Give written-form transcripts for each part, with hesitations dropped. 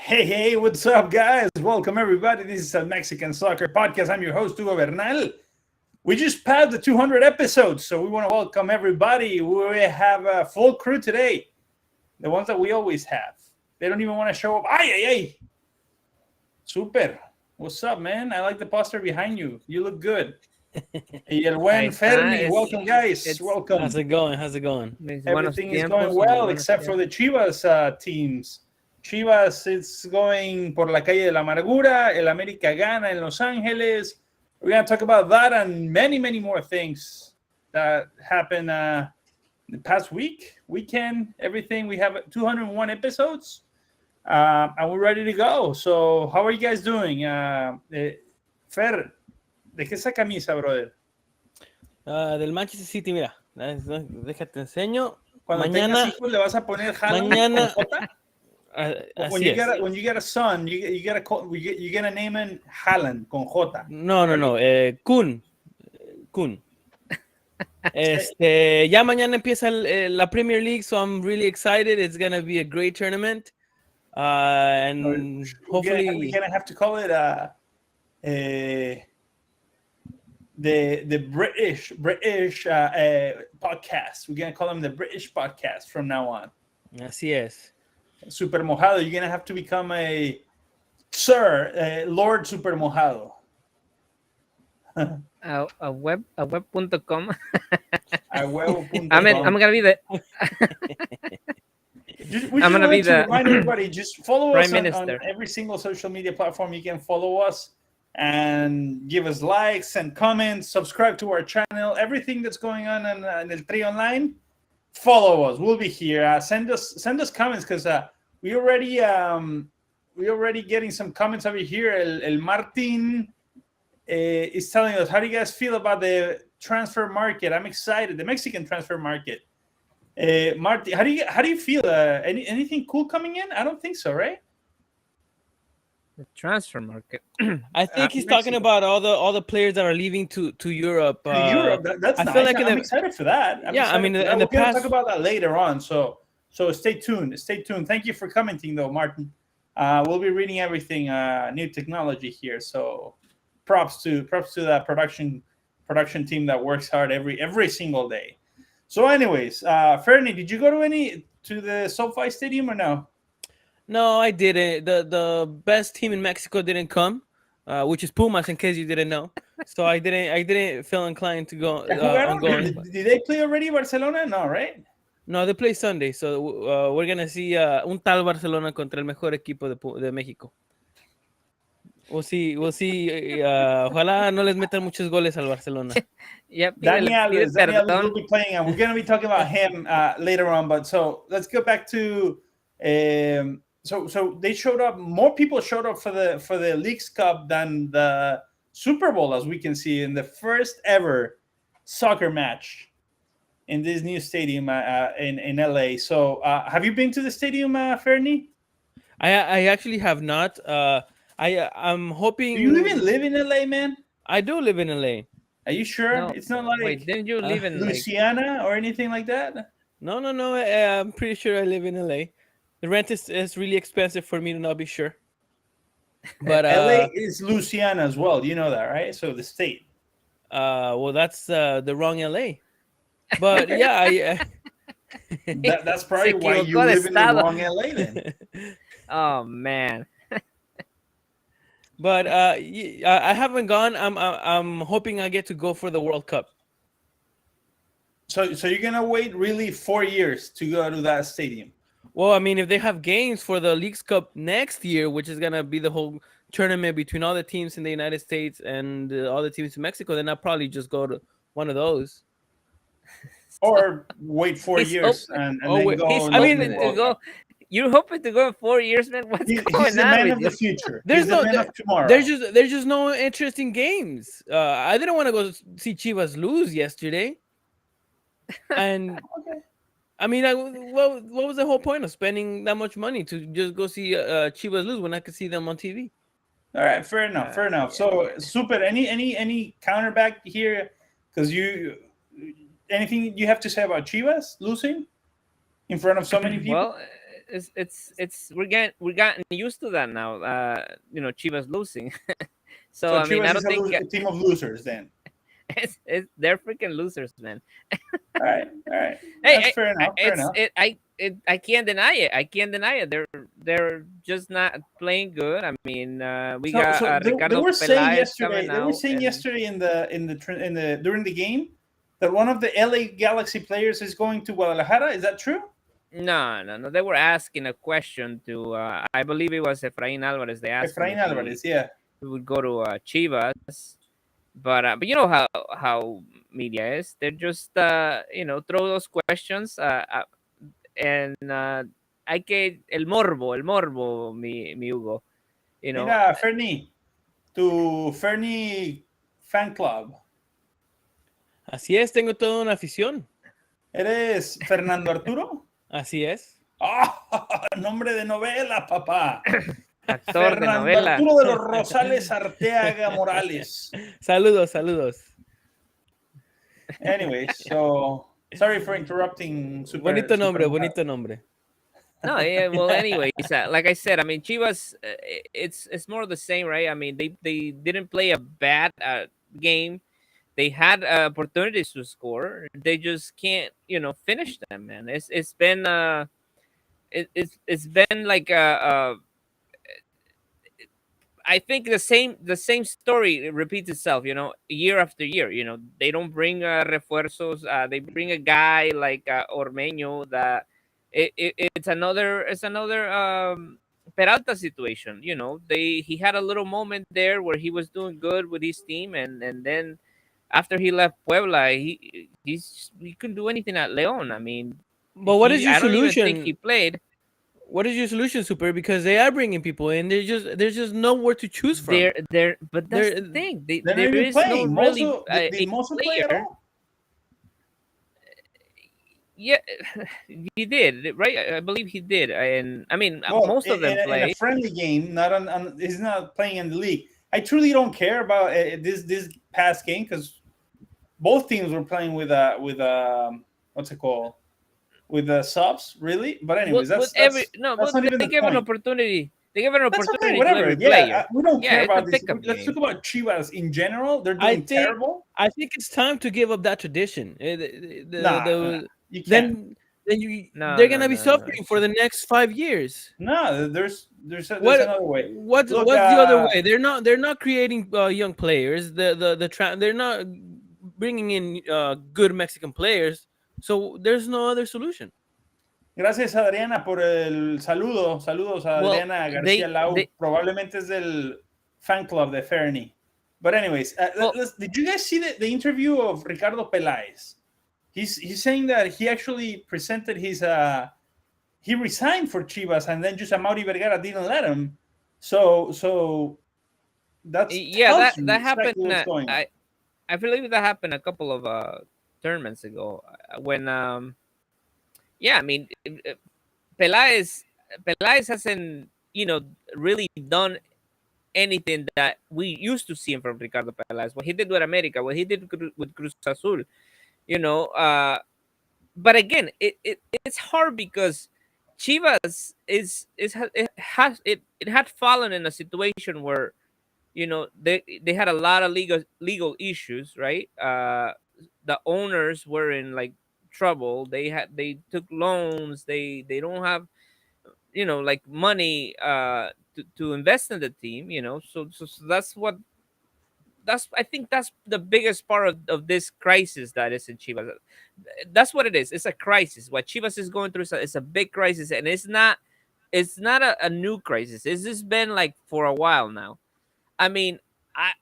Hey, what's up, guys? Welcome, everybody. This is a Mexican Soccer Podcast. I'm your host, Hugo Bernal. We just passed the 200 episodes, so we want to welcome everybody. We have a full crew today, the ones that we always have. They don't even want to show up. Ay. Super. What's up, man? I like the poster behind you. You look good. Y el buen Fernie. Welcome, guys. Welcome. How's it going? Everything is going well except for the Chivas teams. Chivas is going por la calle de la amargura. El América gana en Los Ángeles. We're going to talk about that and many, many more things that happened the past weekend, everything. We have 201 episodes, and we're ready to go. So, how are you guys doing? Fer, ¿de qué esa camisa, brother? Del Manchester City, mira. Déjate enseño. Cuando mañana, tengas hijos, le vas a poner Haaland mañana, con J? When you get a son, you gotta name him Haaland con J. No. Kun. Ya mañana empieza la Premier League, so I'm really excited. It's gonna be a great tournament. And hopefully we're gonna have to call it the British podcast. We're gonna call them the British podcast from now on. Así es. Super Mojado, you're gonna have to become a Lord Super Mojado. A web.com. I'm gonna be the. I'm gonna be the. Remind everybody, just follow us on every single social media platform. You can follow us and give us likes and comments. Subscribe to our channel. Everything that's going on in El Tri Online. Follow us. We'll be here. Send us comments because we already getting some comments over here. El Martin is telling us, how do you guys feel about the transfer market? I'm excited. The Mexican transfer market. Martin, how do you feel? Anything cool coming in? I don't think so, right? The transfer market. I think he's talking about all the players that are leaving to Europe. Europe, that's nice. I'm excited for that. We're gonna talk about that later on. So stay tuned. Thank you for commenting, though, Martin. We'll be reading everything. New technology here. So props to that production team that works hard every single day. So, anyways, Fernie, did you go to the SoFi Stadium or no? No, I didn't. The best team in Mexico didn't come, which is Pumas, in case you didn't know. So I didn't feel inclined to go. Did they play already, Barcelona? No, right? No, they play Sunday. So we're gonna see un tal Barcelona contra el mejor equipo de México. We'll see. Ojalá no les metan muchos goles al Barcelona. Daniel will be playing, and we're gonna be talking about him later on. But so let's go back to. So they showed up. More people showed up for the Leagues Cup than the Super Bowl, as we can see in the first ever soccer match in this new stadium in LA. So have you been to the stadium, Fernie? I actually have not. I'm hoping. Do you even live in LA, man? I do live in LA. Are you sure? No. It's not like. Wait, didn't you live in Louisiana or anything like that? No. I'm pretty sure I live in LA. The rent is really expensive for me to not be sure. But LA is Louisiana as well. You know that, right? So the state. Well, that's the wrong LA. But yeah, that's probably why you live in the wrong LA then. Oh man. But I haven't gone. I'm hoping I get to go for the World Cup. So you're gonna wait really 4 years to go to that stadium? Well, I mean, if they have games for the Leagues Cup next year, which is gonna be the whole tournament between all the teams in the United States and all the teams in Mexico, then I'll probably just go to one of those. Or wait 4 years and then go. I mean, to go. You're hoping to go in 4 years, man. What's going on? He's the man of the future. There's just no interesting games. I didn't want to go see Chivas lose yesterday, and okay. I mean, what was the whole point of spending that much money to just go see Chivas lose when I could see them on TV? All right, fair enough. Yeah. So, Super, any counterback here? Because anything you have to say about Chivas losing in front of so many people? Well, we're gotten used to that now. Chivas losing. So I mean, Chivas I is don't think a team of losers then. they're freaking losers, man. All right. Hey, That's fair enough. Fair enough. I can't deny it. I can't deny it. They're just not playing good. I mean, we got They Ricardo were saying Peláez yesterday. coming They were out, saying and yesterday in the during the game that one of the LA Galaxy players is going to Guadalajara. Is that true? no. They were asking a question to I believe it was Efrain Alvarez. They asked him Efrain if Alvarez. Yeah. he would go to Chivas, but you know how media is. They're just throw those questions and hay que el morbo, mi Hugo. Mira, Fernie, tu Fernie fan club. Así es, tengo toda una afición. ¿Eres Fernando Arturo? Así es. ¡Ah! Nombre de novela, papá. Actor de Fernando novela. Arturo de los Rosales Arteaga Morales. Saludos. Anyway, so sorry for interrupting. Bonito nombre. No, yeah. Well, anyways, like I said, I mean, Chivas, it's more of the same, right? I mean, they didn't play a bad game. They had opportunities to score. They just can't, finish them, man. It's been it's been like I think the same story repeats itself, year after year. They don't bring refuerzos. They bring a guy like Ormeño that it's another Peralta situation. He had a little moment there where he was doing good with his team, and then after he left Puebla, he couldn't do anything at León. I mean, but what is your I don't even solution? think he played. What is your solution, Super? Because they are bringing people in. There's just nowhere to choose from. But that's the thing. They're There is no really did Mozo play at player. all? Yeah, he did, right? I believe he did, and I mean, Well, most of them in play. a friendly game, not on. He's not playing in the league. I truly don't care about this past game because both teams were playing with what's it called, with the subs, really. But anyways, that's not even they the gave an point. opportunity. They gave an That's opportunity okay, whatever. to every player. We don't care it's a about this. pickup Let's game. talk about Chivas in general. They're doing terrible. I think it's time to give up that tradition. You can't. They're gonna be suffering for the next 5 years. No, there's another way. What's the other way? They're not creating young players. They're not bringing in good Mexican players. So there's no other solution. Gracias, Adriana, por el saludo. Saludos a Adriana García Lau. Probablemente es del fan club de Fernie. But anyways, did you guys see the interview of Ricardo Peláez? He's saying that he actually presented he resigned for Chivas and then just Amaury Vergara didn't let him. So that's that happened. I believe that happened a couple of tournaments ago when I mean, Peláez hasn't really done anything that we used to see him from Ricardo Peláez. What he did with America, what he did with Cruz Azul, but again, it's hard because Chivas had fallen in a situation where they had a lot of legal issues, right? The owners were in like trouble. They took loans. They don't have like money to invest in the team. So I think that's the biggest part of this crisis that is in Chivas. That's what it is. It's a crisis. What Chivas is going through is a big crisis, and it's not a new crisis. It's just been like for a while now. I mean,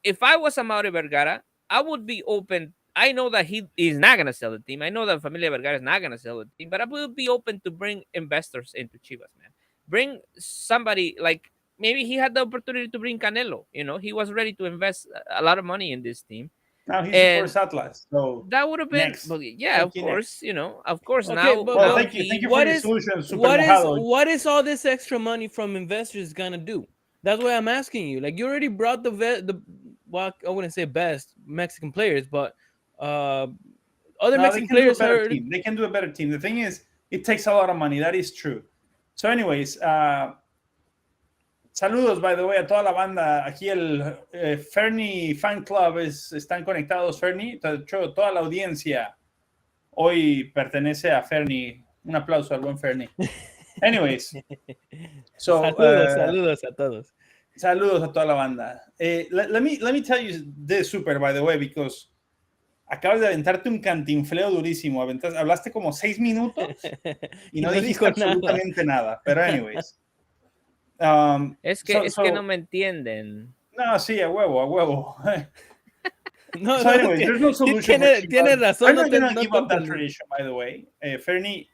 if I was Amaury Vergara, I would be open. I know that he is not going to sell the team. I know that Familia Vergara is not going to sell the team, but I will be open to bring investors into Chivas, man. Bring somebody like maybe he had the opportunity to bring Canelo. He was ready to invest a lot of money in this team. Now he supports Atlas, so that would have been, next. Well, yeah, of course, of course. Okay, now, well, thank you for your solution, Super Mojado. What is all this extra money from investors gonna do? That's why I'm asking you. Like, you already brought well, I wouldn't say best Mexican players, but other Mexican players they can do a better team. The thing is, it takes a lot of money. That is true. So anyways, saludos, by the way, a toda la banda. Aquí el Fernie Fan Club están conectados, Fernie. De hecho, toda la audiencia hoy pertenece a Fernie. Un aplauso al buen Fernie. Anyways. So, saludos a todos. Saludos a toda la banda. Let me tell you this, Super, by the way, because acabas de aventarte un cantinfleo durísimo. Hablaste como 6 minutos y no dijiste absolutamente nada. Pero anyways. Es que no me entienden. No, sí, a huevo. No, so anyways, there's no solution. Tiene razón. I'm not going to give up that tradition, by the way. Fernie.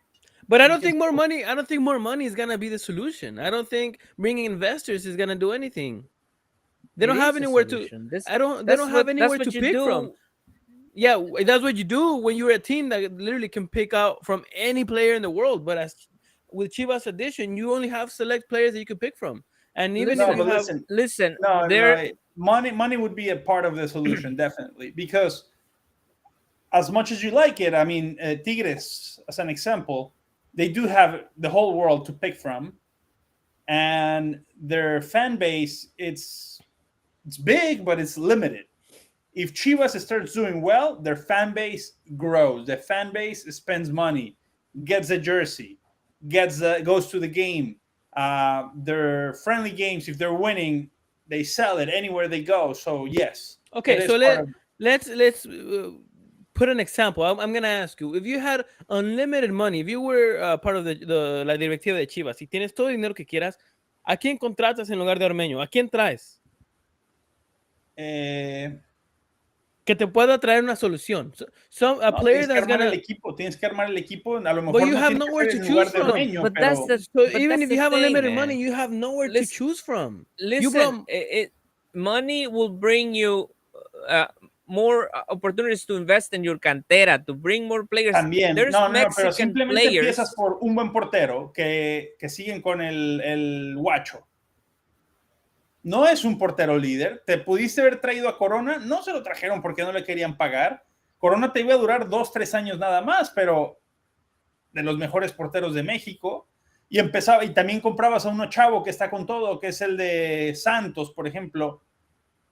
But I don't think more money is gonna be the solution. I don't think bringing investors is gonna do anything. They don't have anywhere to. They don't have anywhere to pick from. Yeah, that's what you do when you're a team that literally can pick out from any player in the world. But as with Chivas Edition, you only have select players that you can pick from. And even if you have, listen, money would be a part of the solution, definitely, because as much as you like it, I mean, Tigres, as an example, they do have the whole world to pick from, and their fan base, it's big, but it's limited. If Chivas starts doing well, their fan base grows. The fan base spends money, gets a jersey, goes to the game. Their friendly games, if they're winning, they sell it anywhere they go. So yes. Okay, so let's put an example. I'm gonna ask you, if you had unlimited money, if you were part of la directiva de Chivas, si tienes todo el dinero que quieras, ¿a quién contratas en lugar de Ormeño? ¿A quién traes? Que te pueda traer una solución. Tienes que armar el equipo. A lo mejor but you have nowhere to choose from. Even if you have unlimited money, you have nowhere to choose from. Listen, money will bring you more opportunities to invest in your cantera, to bring more players. También, pero simplemente empiezas por un buen portero que siguen con el guacho. No es un portero líder. Te pudiste haber traído a Corona. No se lo trajeron porque no le querían pagar. Corona te iba a durar 2-3 años nada más, pero de los mejores porteros de México. Y también comprabas a uno chavo que está con todo, que es el de Santos, por ejemplo.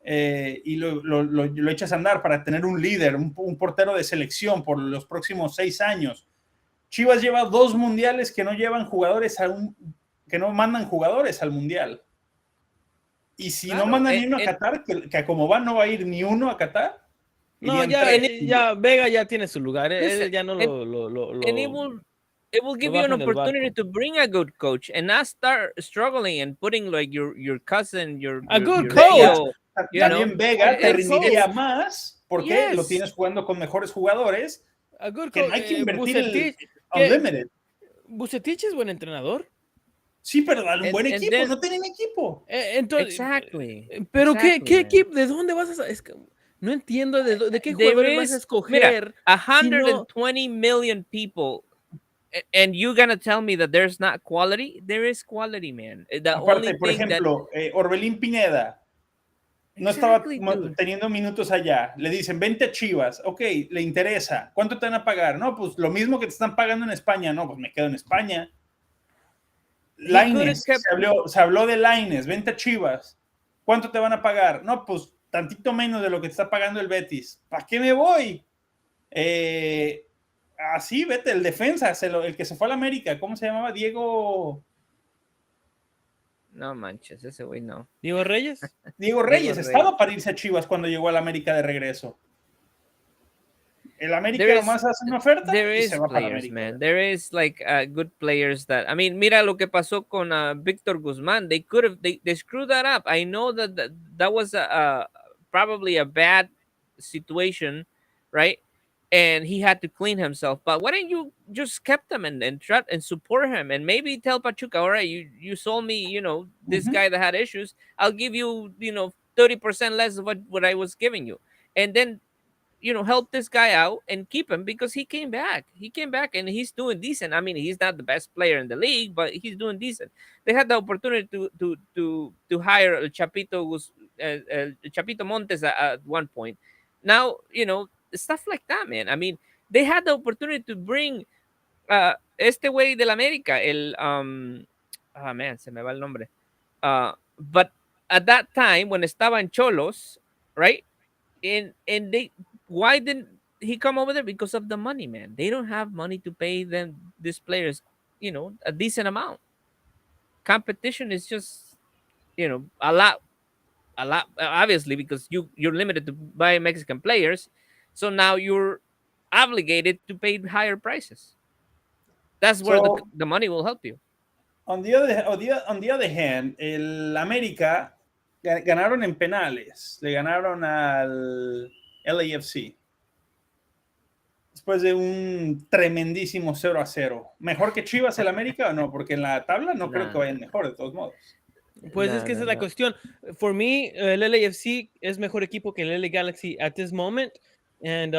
Y lo echas a andar para tener un líder, un portero de selección por los próximos 6 años. Chivas lleva 2 mundiales que no llevan jugadores que no mandan jugadores al mundial. Y si no mandan ni uno a Qatar, que como va no va a ir ni uno a Qatar. No, ya Vega ya tiene su lugar. Él ya no it will give you an opportunity to bring a good coach and not start struggling and putting like your cousin, a good coach. También Vega te rendiría más porque lo tienes jugando con mejores jugadores. A good que no hay que invertir unlimited. Bucetich es buen entrenador. Sí, pero dale un buen equipo, no tienen equipo. Entonces, exactly. Pero ¿qué equipo? ¿De dónde vas a...? No entiendo de qué jugadores vas a escoger. Mira, 120 million people, and you're gonna tell me that there's not quality? There is quality, man. Aparte, por ejemplo, Orbelín Pineda no estaba teniendo minutos allá. Le dicen, vente a Chivas. Ok, le interesa. ¿Cuánto te van a pagar? No, pues lo mismo que te están pagando en España. No, pues me quedo en España. Lainez, se habló de Lainez, vente a Chivas. ¿Cuánto te van a pagar? No, pues tantito menos de lo que te está pagando el Betis. ¿Para qué me voy? Así, vete, el defensa, el que se fue a la América, ¿cómo se llamaba? Diego. No manches, ese güey no. ¿Diego Reyes? Diego Reyes estaba para irse a Chivas cuando llegó a la América de regreso. El América nomás hace una oferta y se va para América. Man. There is like good players that, I mean, mira lo que pasó con Víctor Guzmán. They screwed that up. I know that was probably a bad situation, right? And he had to clean himself. But why didn't you just kept him and try and support him and maybe tell Pachuca, all right, you sold me, this guy that had issues. I'll give you, 30% less of what I was giving you, and then help this guy out and keep him because he came back. He came back and he's doing decent. I mean, he's not the best player in the league, but he's doing decent. They had the opportunity to hire Chapito Montes at one point. Now, stuff like that, man. I mean, they had the opportunity to bring este güey del América, ah man, se me va el nombre. But at that time when estaba en Cholos, right? And they, why didn't he come over there? Because of the money, man. They don't have money to pay them, these players, a decent amount. Competition is just, a lot, obviously, because you're limited to buy Mexican players, so now you're obligated to pay higher prices. That's where the So the money will help you. on the other hand, el América ganaron en penales, le ganaron al LAFC después de un tremendísimo 0-0. ¿Mejor que Chivas el América o no? Porque en la tabla no creo que vayan mejor, de todos modos. Pues es que esa es la cuestión. For me, el LAFC es mejor equipo que el LA Galaxy at this moment, and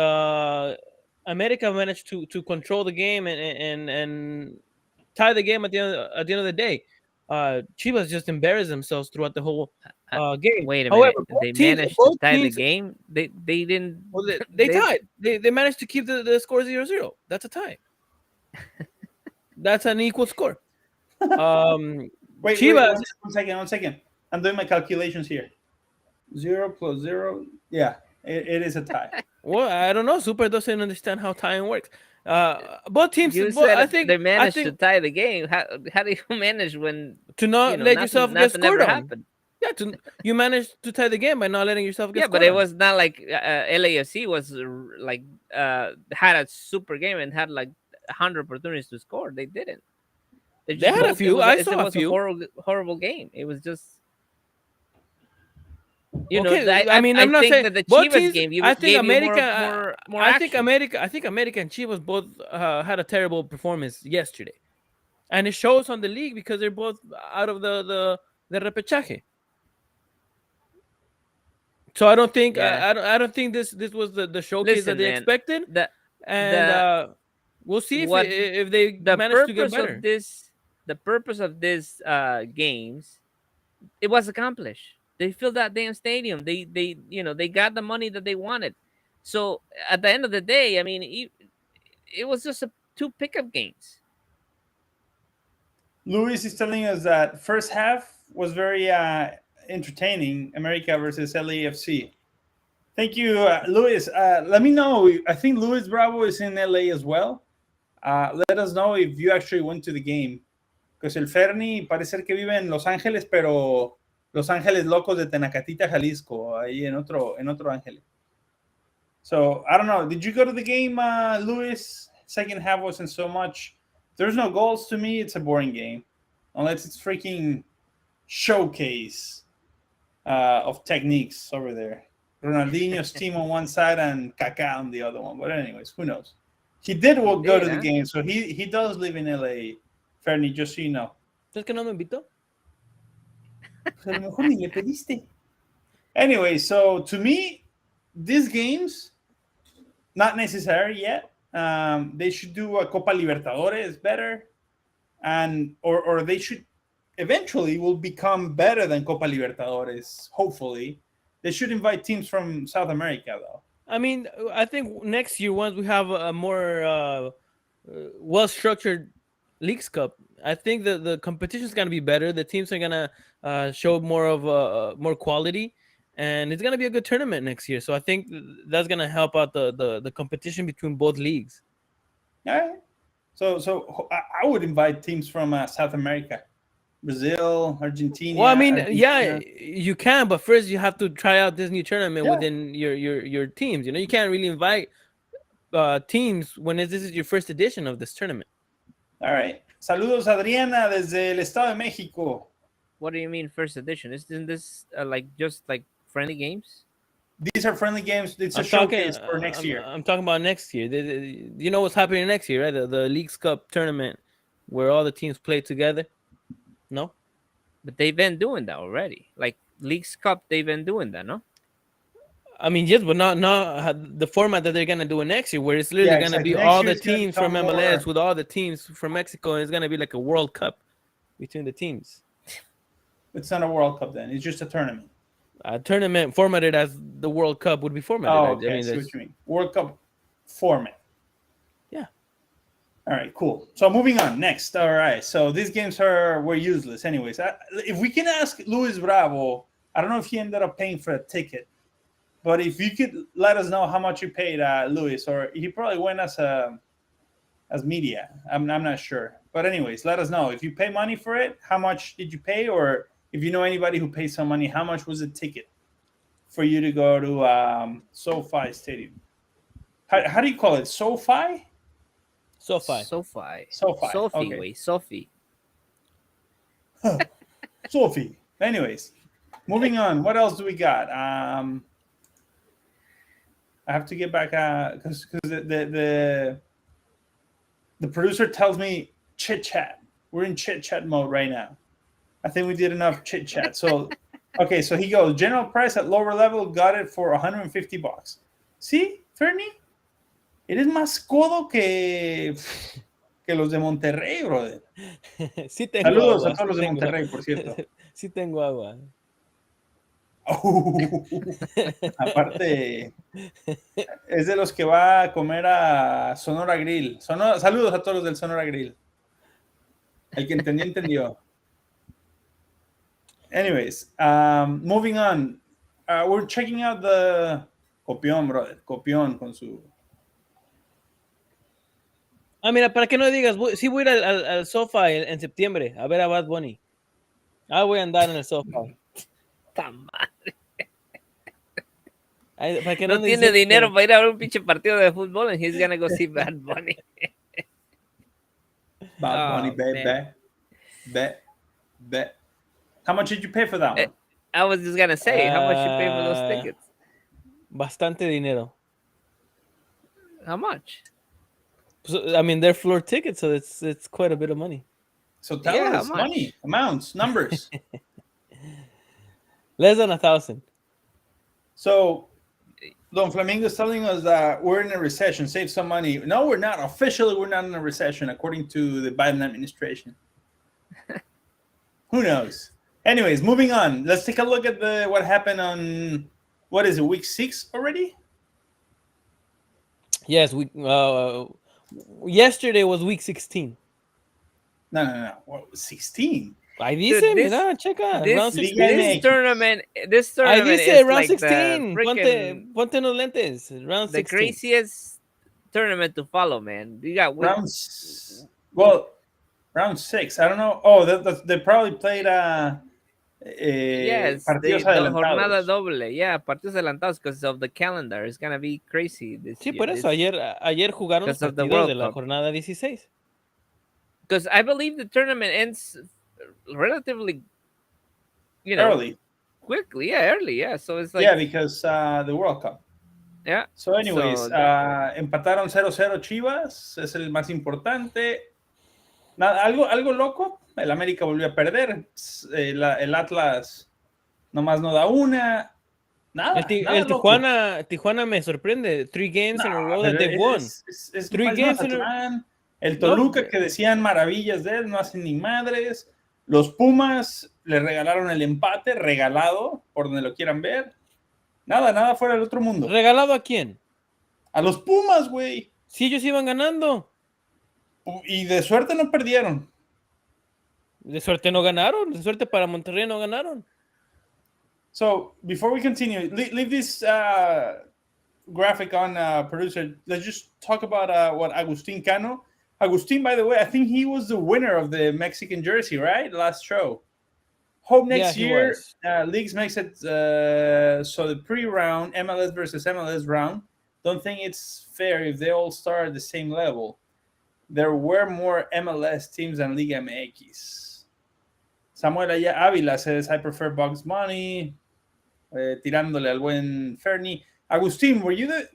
America managed to control the game and tie the game at the end of the day. Chivas just embarrassed themselves throughout the whole game. Wait a However, minute. They managed to tie the game. They didn't. Well, they tied. They managed to keep the score 0-0. That's a tie. That's an equal score. Wait, Chivas. One second. I'm doing my calculations here. 0 plus 0. Yeah, it is a tie. Well, I don't know. Super doesn't understand how tying works. Both teams. You said I think they managed to tie the game. How do you manage when to not let yourself get scored on? Happened? Yeah, you managed to tie the game by not letting yourself get scored but it on. was not like LAFC was like had a super game and had like 100 opportunities to score. They didn't. They had a few. I saw a few. Horrible game. It was just. I'm not saying that the Chivas game. I think America. I think America and Chivas both had a terrible performance yesterday, and it shows on the league because they're both out of the repechaje. So I don't think I don't think this was the showcase that they expected. We'll see if they manage to get better. The purpose of this games, it was accomplished. They filled that damn stadium. They got the money that they wanted. So at the end of the day, I mean, it was just two pickup games. Luis is telling us that first half was very entertaining. America versus LAFC. Thank you, Luis. Let me know. I think Luis Bravo is in LA as well. Let us know if you actually went to the game. Because el Ferni parece que vive en Los Ángeles, pero Los Ángeles Locos de Tenacatita, Jalisco, ahí en otro Ángel. So, I don't know. Did you go to the game, Luis? Second half wasn't so much. There's no goals to me. It's a boring game. Unless it's freaking showcase of techniques over there. Ronaldinho's team on one side and Kaká on the other one. But anyways, who knows? He did go to the game, so he does live in LA, Fernie, just so you know. ¿Es que no me invitó? Pues a lo mejor ni le pediste. Anyway, so to me, these games, not necessary yet. They should do a Copa Libertadores better, or they should eventually will become better than Copa Libertadores. Hopefully, they should invite teams from South America, though. I mean, I think next year, once we have a more well-structured Leagues Cup, I think the competition is going to be better. The teams are going to show more of more quality, and it's going to be a good tournament next year. So I think that's going to help out the competition between both leagues. All right. So I would invite teams from South America. Brazil, Argentina. Well, I mean, yeah, you can, but first you have to try out this new tournament within your teams. You know, you can't really invite teams when this is your first edition of this tournament. All right. Saludos, Adriana, desde el Estado de México. What do you mean first edition? Isn't this just friendly games? These are friendly games. It's a showcase for next year. I'm talking about next year. You know what's happening next year, right? The Leagues Cup tournament where all the teams play together. No, but they've been doing that already. Like Leagues Cup, they've been doing that, no? I mean, yes, but not the format that they're gonna do it next year, where it's literally gonna be all the teams from MLS with all the teams from Mexico, and it's gonna be like a World Cup between the teams. It's not a World Cup then; it's just a tournament. A tournament formatted as the World Cup would be formatted. Oh, okay. I see what you mean. World Cup format. Yeah. All right, cool. So moving on. Next. All right. So these games were useless. Anyways, if we can ask Luis Bravo, I don't know if he ended up paying for a ticket, but if you could let us know how much you paid, Luis, or he probably went as media. I'm not sure. But anyways, let us know. If you pay money for it, how much did you pay? Or if you know anybody who pays some money, how much was the ticket for you to go to SoFi Stadium? How do you call it? SoFi? SoFi. SoFi. SoFi. Sophie, Okay. wait, Sophie. Sophie. Anyways, moving on. What else do we got? I have to get back because the producer tells me chit chat. We're in chit chat mode right now. I think we did enough chit chat. So, okay. So he goes general price at lower level. Got it for $150. See, Fernie, eres más codo que los de Monterrey, brother. Sí tengo Saludos agua, a todos los de Monterrey, por cierto. Sí tengo agua. Aparte, es de los que va a comer a Sonora Grill. Saludos a todos los del Sonora Grill. El que entendió, entendió. Anyways, moving on. We're checking out the Copión, brother. Copión con su... Mira, para que no digas, sí voy a ir al SoFi en septiembre a ver a Bad Bunny. Voy a andar en el SoFi. Para que no tiene dinero para ir a ver un pinche partido de fútbol and he's gonna go see Bad Bunny. Bad Bunny, bet. How much did you pay for that one? I was just gonna say, how much you pay for those tickets? Bastante dinero. How much? So, I mean, they're floor tickets, so it's quite a bit of money. So tell us money, amounts, numbers. Less than 1,000. So Don Flamingo is telling us that we're in a recession, save some money. No, we're not. Officially, we're not in a recession, according to the Biden administration. Who knows? Anyways, moving on. Let's take a look at what happened on, what is it, week 6 already? Yes, yesterday was week 16. No. What, 16? Ahí dice, mira, checa. Round 16. This tournament Ahí dice, is round like 16. Ponte los lentes. Round 16. The craziest tournament to follow, man. You got round 6. I don't know. Oh, they probably played yes, partidos the jornada doble. Yeah, partidos adelantados because of the calendar. It's gonna be crazy this Sí, year. Por eso ayer jugaron los partidos de la jornada 16. Because I believe the tournament ends relatively, early. Quickly. Yeah, early. Yeah, so it's like because the World Cup. Yeah. So anyways, empataron 0-0 Chivas, es el más importante. Algo loco, el América volvió a perder, el Atlas nomás no da una. Nada, el Tijuana me sorprende. 3 games in a row that they've won. 3 games in a row. El Toluca, que decían maravillas de él, no hacen ni madres. Los Pumas le regalaron el empate, regalado, por donde lo quieran ver. Nada fuera del otro mundo. ¿Regalado a quién? A los Pumas, güey. Si ellos iban ganando. Y de suerte no perdieron. De suerte no ganaron. De suerte para Monterrey no ganaron. So, before we continue, leave this graphic on, producer. Let's just talk about what Agustin Cano. Agustin, by the way, I think he was the winner of the Mexican jersey, right? Last show. Hope next year leagues makes it so the pre-round, MLS versus MLS round. Don't think it's fair if they all start at the same level. There were more MLS teams than Liga MX. Samuel Ávila says, I prefer Bugs Bunny. Tirándole al buen Fernie. Agustin, were you the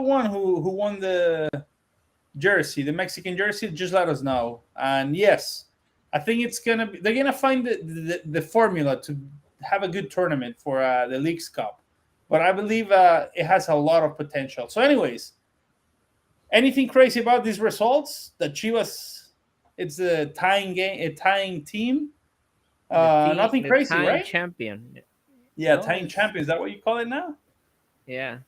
one who won the jersey, the Mexican jersey? Just let us know. And yes, I think they're gonna find the formula to have a good tournament for the Leagues Cup. But I believe it has a lot of potential. So anyways, anything crazy about these results? The Chivas, it's a tying team. Nothing crazy, right? Champion. Yeah, tying champion. Is that what you call it now? Yeah.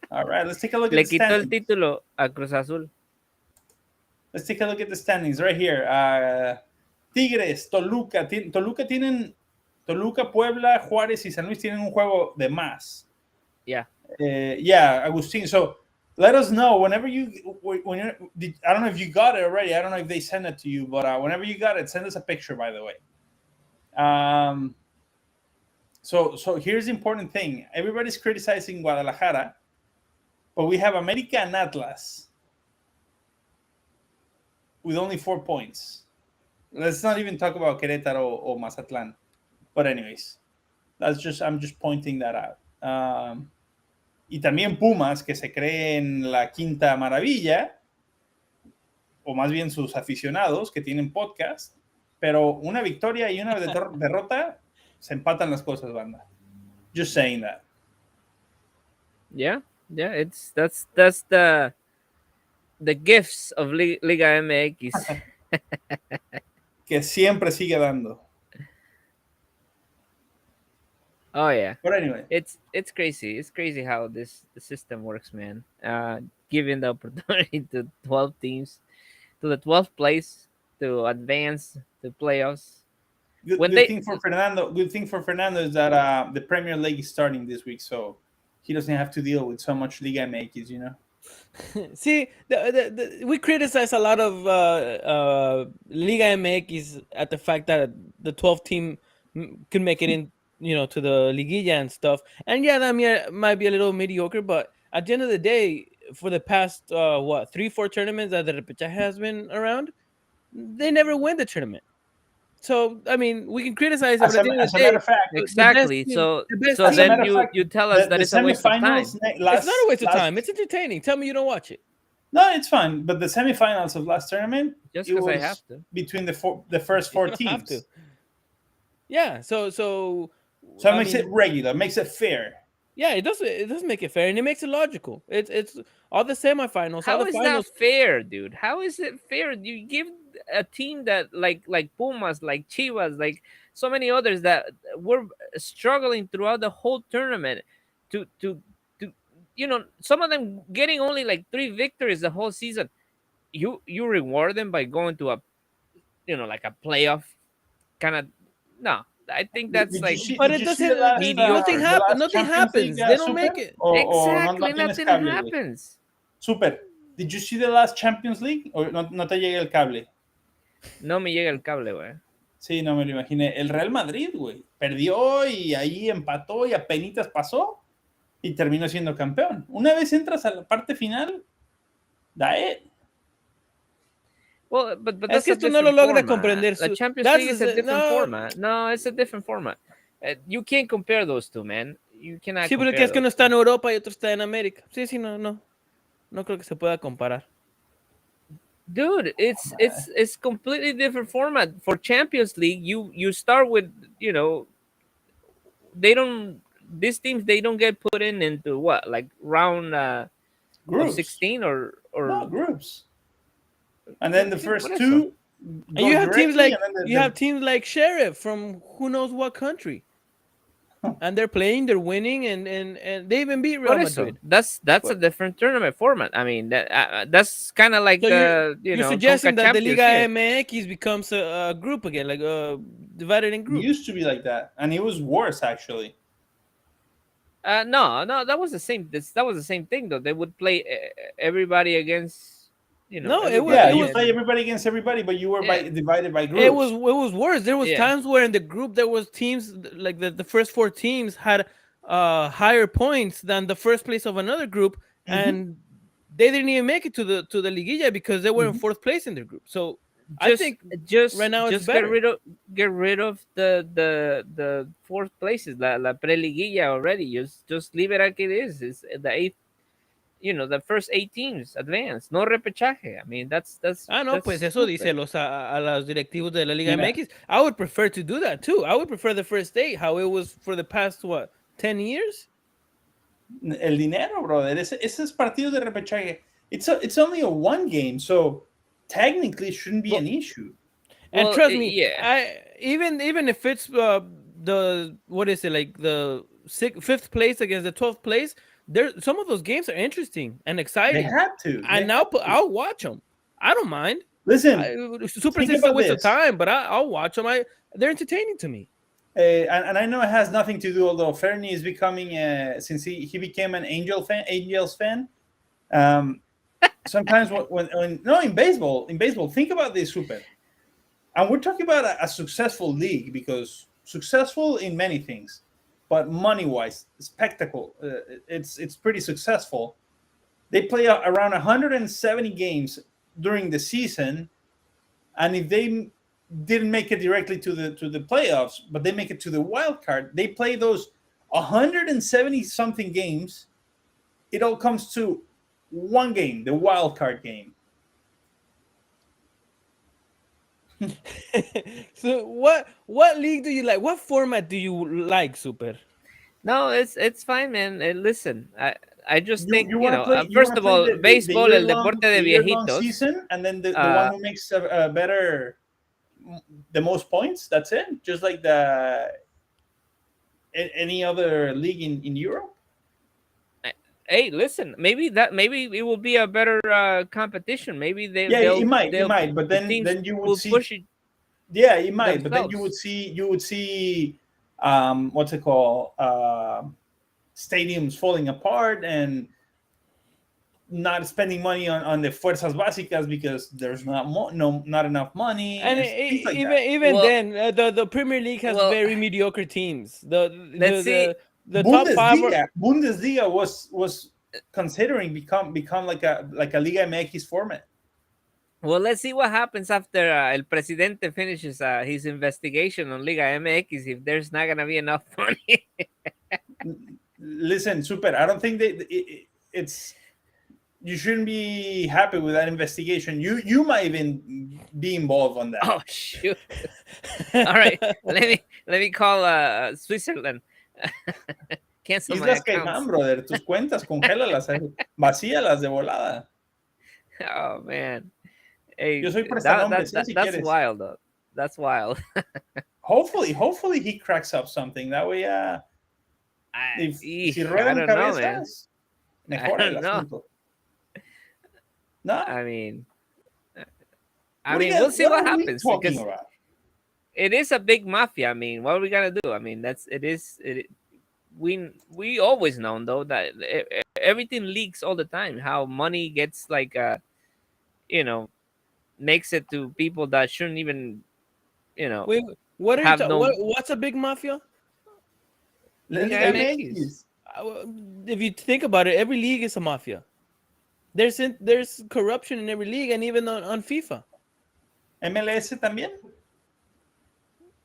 All right, let's take a look Le at the quitó el standings. título a Cruz Azul. Let's take a look at the standings right here. Tigres, Toluca. Toluca, Puebla, Juárez y San Luis tienen un juego de más. Yeah. Yeah, Agustin. So let us know whenever I don't know if you got it already. I don't know if they sent it to you, but whenever you got it, send us a picture, by the way. So here's the important thing. Everybody's criticizing Guadalajara, but we have America and Atlas with only 4 points. Let's not even talk about Querétaro or Mazatlán. But anyways, I'm just pointing that out. Y también Pumas, que se cree en la quinta maravilla, o más bien sus aficionados que tienen podcast, pero una victoria y una derrota se empatan las cosas, banda. Just saying that. Yeah, that's the gifts of Liga MX. Que siempre sigue dando. Oh yeah. But anyway, it's crazy. It's crazy how the system works, man. Giving the opportunity to 12 teams to the 12th place to advance to playoffs. Good thing for Fernando is that the Premier League is starting this week, so he doesn't have to deal with so much Liga MX, you know. See, we criticize a lot of Liga MX at the fact that the 12th team can make it in, to the Liguilla and stuff. And yeah, that might be a little mediocre, but at the end of the day, for the past 3-4 tournaments that the repechaje has been around, they never win the tournament. So I mean, we can criticize. As a matter of fact, exactly. So then you tell us that it's a waste of time. It's not a waste of time. It's entertaining. Tell me you don't watch it. No, it's fine. But the semifinals of last tournament, just because I have to, between the first 4 teams. Have to. Yeah. So it makes it regular, makes it fair. Yeah, it does make it fair, and it makes it logical. It's all the semifinals. How all the is finals. That fair, dude? How is it fair? You give a team that like Pumas, like Chivas, like so many others that were struggling throughout the whole tournament to some of them getting only like 3 victories the whole season. You reward them by going to a like a playoff kind of. No, I think that's but it doesn't. Nothing happens. They don't make it. Exactly, nothing happens. Super. Did you see the last Champions League? ¿O no te llega el cable? No me llega el cable, güey. Sí, no me lo imaginé. El Real Madrid, güey, perdió y ahí empató y apenitas pasó y terminó siendo campeón. Una vez entras a la parte final, da it. Well, but es que esto no lo logra comprender. The Champions League is a different format. No, it's a different format. You can't compare those two, man. You cannot. Sí, pero es que uno está en Europa y otro está en América. Sí, no creo que se pueda comparar. Dude, it's completely different format. For Champions League, you start with these teams they don't get put into what, like round of 16 or no, groups. And then the first 2. And you have teams like teams like Sheriff from who knows what country. And they're playing, they're winning, and they even beat Real Madrid. That's a different tournament format. I mean, that's kind of like you're suggesting that the Liga MX becomes a group again, like divided in groups. It used to be like that, and it was worse actually. No, that was the same. That was the same thing though. They would play everybody against. No, you play everybody against everybody, but you were divided by groups. It was worse. There was times where in the group there was teams like the first 4 teams had higher points than the first place of another group, and they didn't even make it to the Liguilla because they were in 4th place in their group. So I think right now it's better. Get rid of the 4th places, la pre-Liguilla already. Just leave it like it is. It's the 8th. The first 8 teams advance, no repechaje. I mean, that's. Pues eso díselos a los directivos de la Liga MX. I would prefer to do that too. I would prefer the first 8, how it was for the past 10 years. El dinero, brother. Esos partidos de repechaje. It's only a 1 game, so technically it shouldn't be an issue. And trust me, even if it's the what is it, like the 5th place against the 12th place. Some of those games are interesting and exciting. They had to. And I'll watch them. I don't mind. Listen, Super is a waste of time, but I'll watch them. They're entertaining to me. And I know it has nothing to do, although Fernie is becoming, since he became an Angels fan. Sometimes when in baseball, think about this, Super. And we're talking about a successful league, because successful in many things, but money-wise, spectacle, it's pretty successful. They play around 170 games during the season, and if they didn't make it directly to the playoffs, but they make it to the wild card, they play those 170 something games. It all comes to one game, the wild card game. So what league do you like? What format do you like, Super? No, it's fine, man. Listen, I just think, first of all, baseball, el deporte de viejitos. Season, and then the one who makes a better, the most points. That's it. Just like any other league in Europe. Hey, listen, maybe it will be a better competition. Maybe it might, but then you would see push it. Yeah, it might, themselves. but then you would see what's it called, stadiums falling apart and not spending money on the fuerzas básicas because there's not enough money, and like even then the Premier League has very mediocre teams. The top five Bundesliga was considering become like a Liga MX format. Well, let's see what happens after El Presidente finishes his investigation on Liga MX, if there's not gonna be enough money. Listen, Super, I don't think it's you shouldn't be happy with that investigation. You might even be involved on that. Oh shoot! All right, let me call Switzerland. Cancel Islas my accounts. Caimán, brother. Tus cuentas, congélalas, vacíalas de volada. Oh man, hey, yo soy prestanombres. That's wild, though. That's wild. Hopefully he cracks up something. That way, si ruedan cabezas, mejora el asunto. No, I mean, we'll see what happens, because it is a big mafia. I mean, what are we gonna do? I mean, we always known, though, that everything leaks all the time. How money gets makes it to people that shouldn't even, Wait, what's a big mafia? If you think about it, every league is a mafia. There's corruption in every league, and even on FIFA. MLS también.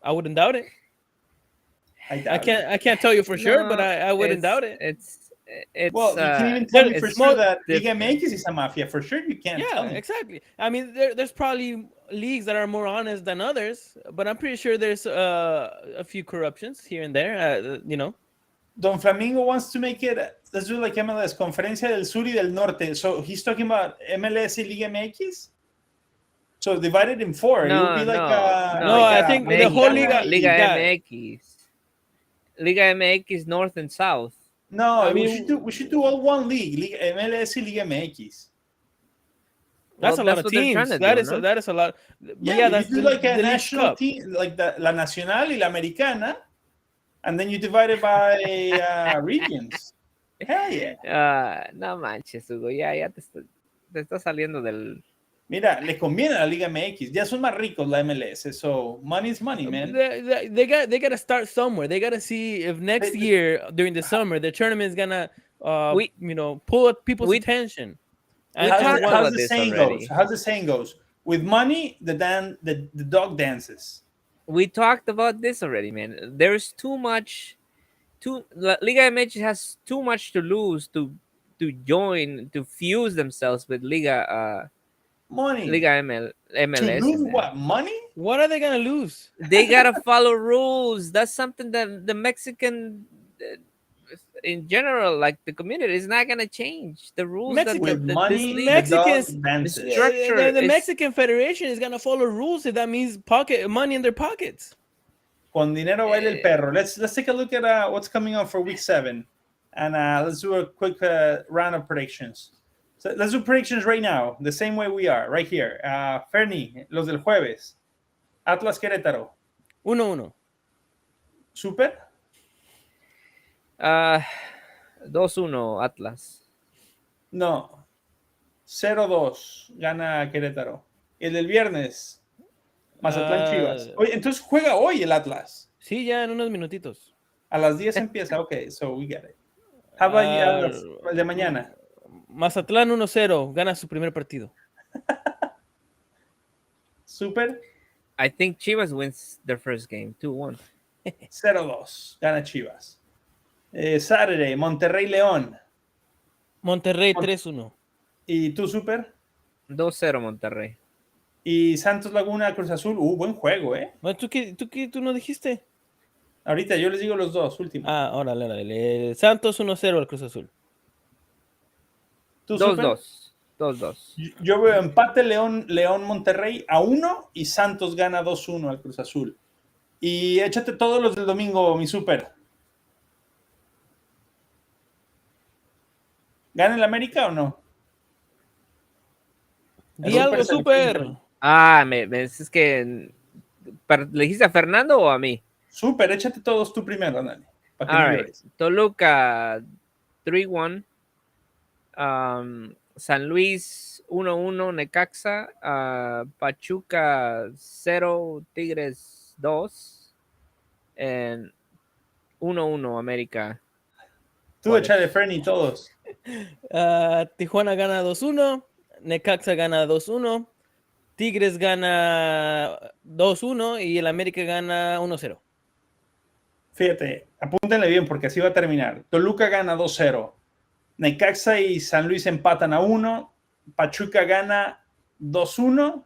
I wouldn't doubt it. I can't tell you for sure, but I wouldn't doubt it. It's well, you can even tell me for sure that Liga MX is a mafia. For sure, you can't. Yeah, exactly. I mean, there's probably leagues that are more honest than others, but I'm pretty sure there's a few corruptions here and there. Don Flamingo wants to make it. Let's do like MLS, Conferencia del Sur y del Norte. So he's talking about MLS y Liga MX. So divided in four. No, it would be like I think the whole Liga MX. Liga MX North and South. No, I mean, we should do all one league, Liga MLS y Liga MX. That's a lot of teams. That is a lot. Yeah, that's you do like a national team, like La Nacional y La Americana, and then you divide it by regions. Hell yeah. No manches, Hugo. Ya te está saliendo del. Mira, le conviene a la Liga MX. Ya son más ricos la MLS. So money is money, man. They got to start somewhere. They got to see if next year during the summer the tournament is gonna pull up people's attention. How's the saying goes? With money, the dog dances. We talked about this already, man. There's too much. Liga MX has too much to lose to join, to fuse themselves with Liga. Money. Liga MLS. To lose what? Money? What are they gonna lose? They gotta follow rules. That's something that the Mexican, in general, like the community, is not gonna change. The rules the Mexican Federation is gonna follow rules if that means pocket money in their pockets. Con dinero baila el perro. Let's take a look at what's coming up for week 7, and let's do a quick round of predictions. So let's do predictions right now, the same way we are, right here. Fernie, los del jueves. Atlas Querétaro. 1-1. Super. 2-1 Atlas. No. 0-2 gana Querétaro. El del viernes. Mazatlán Chivas. Oye, entonces juega hoy el Atlas. Sí, ya en unos minutitos. A las 10 empieza. Ok, so we get it. How about el de mañana? Mazatlán 1-0, gana su primer partido. Super. I think Chivas wins their first game, 2-1. 0-2, gana Chivas. Saturday, Monterrey León. Monterrey 3-1. ¿Y tú, Super? 2-0 Monterrey. Y Santos Laguna, Cruz Azul. Buen juego, ¿eh? ¿Tú no dijiste? Ahorita yo les digo los dos, últimos. Órale. Santos 1-0 al Cruz Azul. ¿Tú, 2-2. 2-2. Yo veo empate León-Monterrey a 1 y Santos gana 2-1 al Cruz Azul. Y échate todos los del domingo, mi Super. ¿Gana el América o no? Di algo, Super. Es que... ¿Le dijiste a Fernando o a mí? Super, échate todos tú primero, Dani. All right. Toluca 3-1. San Luis 1-1, Necaxa. Pachuca 0, Tigres 2. And 1-1, América. Tú échale, Fernie, todos. Tijuana gana 2-1. Necaxa gana 2-1. Tigres gana 2-1 y el América gana 1-0. Fíjate, apúntenle bien porque así va a terminar. Toluca gana 2-0. Necaxa y San Luis empatan a 1. Pachuca gana 2-1.